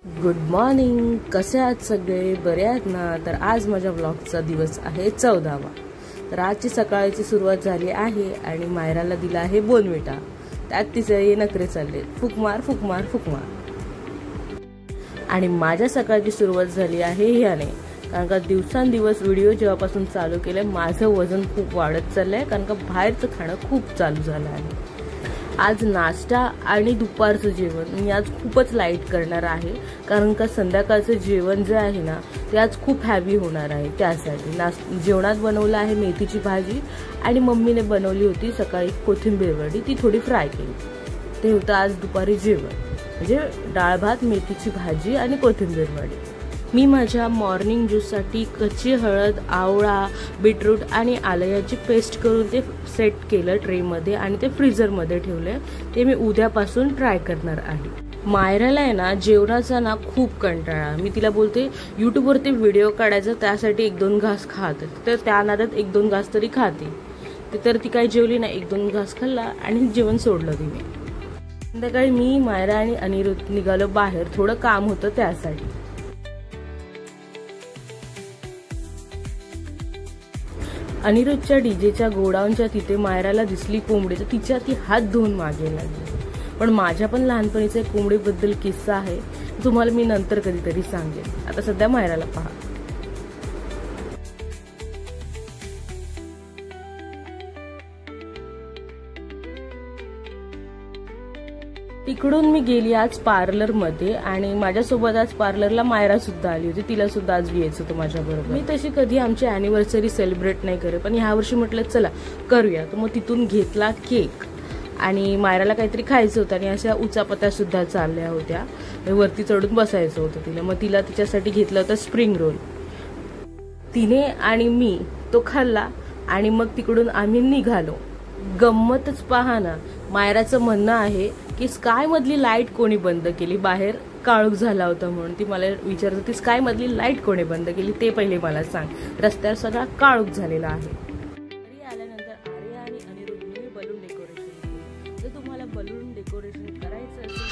Good morning. कसे आहात सगळे? बरे आहेत ना? तर आज माझ्या व्लॉगचा दिवस आहे 14वा. तर आजची सकाळची सुरुवात झाली आहे आणि मायराला दिला आहे बोनविटा. त्यात तिचे नखरे चालले, फुकमार फुकमार फुकमार. आणि माझ्या सकाळची सुरुवात झाली आहे ह्याने, कारण का दिवसांदिवस व्हिडिओ जेव्हापासून चालू केले माझं वजन खूप वाढत चाललंय, कारण का बाहेरचं खाणं खूप चालू झालं आहे. आज नाश्ता आणि दुपारचं जेवण मी आज खूपच लाईट करणार आहे, कारण का संध्याकाळचं जेवण जे आहे ना ते आज खूप हॅवी होणार आहे. त्यासाठी जेवणात बनवलं आहे मेथीची भाजी आणि मम्मीने बनवली होती सकाळी कोथिंबीर वडी, ती थोडी फ्राय केली. ते होतं आज दुपारी जेवण, म्हणजे डाळ भात, मेथीची भाजी आणि कोथिंबीर वडी. मी माझ्या मॉर्निंग ज्यूससाठी कच्ची हळद, आवळा, बीटरूट आणि आलं याची पेस्ट करून ते सेट केलं ट्रेमध्ये आणि ते फ्रीझरमध्ये ठेवले. ते मी उद्यापासून ट्राय करणार आहे. मायराला आहे ना जेवणाचा ना खूप कंटाळा. मी तिला बोलते यूट्यूबवरती व्हिडिओ काढायचा, त्यासाठी 1-2 घास खाते, तर त्या नादात 1-2 घास तरी खाते. ते तर ती काही जेवली नाही, 1-2 घास खाल्ला आणि जेवण सोडलं तिने. संध्याकाळी मी, मायरा आणि अनिरुद्ध निघालो बाहेर, थोडं काम होतं त्यासाठी. अनिरुद्धच्या डीजेच्या गोडाऊनच्या तिथे मायराला दिसली कोंबडी, तर तिच्या ती हात धुवून मागे लागली. पण माझ्या पण लहानपणीचा एक कोंबडीबद्दल किस्सा आहे, तुम्हाला मी नंतर कधीतरी सांगेन. आता सध्या मायराला पहा. तिकडून मी गेली आज पार्लर मध्ये आणि माझ्यासोबत आज पार्लरला मायरा सुद्धा आली होती. तिला सुद्धा आज यायचं होतं माझ्याबरोबर. मी तशी कधी आमची अॅनिव्हर्सरी सेलिब्रेट नाही करत, पण ह्या वर्षी म्हटलं चला करूया. तर मग तिथून घेतला केक आणि मायराला काहीतरी खायचं होतं आणि अशा उचापत्या सुद्धा चालल्या होत्या, वरती चढून बसायचं होतं तिला. मग तिला तिच्यासाठी घेतलं होतं स्प्रिंग रोल. तिने आणि मी तो खाल्ला आणि मग तिकडून आम्ही निघालो. गंमतच पहा ना, मायराचं म्हणणं आहे की स्काय मधली लाईट कोणी बंद केली, बाहेर काळोख झाला होता म्हणून. ती मला विचारत होती स्काय मधली लाईट कोणी बंद केली, ते पहिले मला सांग. रस्त्यावर सगळा काळोख झालेला आहे. घरी आल्यानंतर आर्या आणि अनिरुद्धने बलून डेकोरेशन केलं. जर तुम्हाला बलून डेकोरेशन करायचं असेल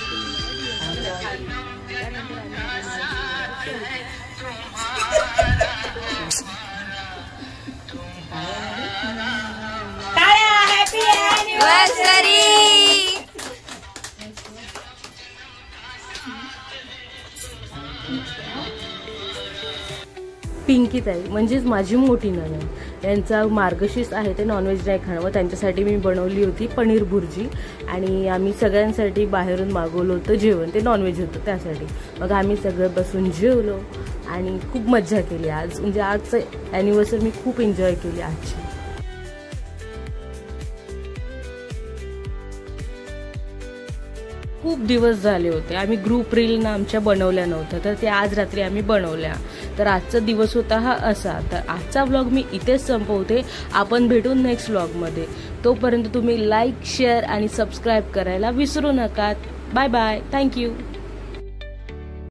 पिंकी ताई म्हणजेच माझी मोठी नणंद, यांचा मार्गशीर्ष आहे, ते नॉनव्हेज नाही खाणं. मग त्यांच्यासाठी मी बनवली होती पनीर भुर्जी आणि आम्ही सगळ्यांसाठी बाहेरून मागवलं होतं जेवण, ते नॉनव्हेज होतं त्यासाठी. मग आम्ही सगळं बसून जेवलो आणि खूप मज्जा केली आज. म्हणजे आजचं ॲनिव्हर्सरी मी खूप एन्जॉय केली आजची. खूप दिवस झाले होते आम्ही ग्रुप रील ना आमच्या बनवल्या नव्हत्या, तर ते आज रात्री आम्ही बनवल्या. तर आजचा दिवस होता हा असा. तर आजचा व्लॉग मी इथेच संपवते. आपण भेटू नेक्स्ट व्लॉगमध्ये. तोपर्यंत तुम्ही लाईक, शेअर आणि सबस्क्राईब करायला विसरू नका. Bye bye. थँक्यू.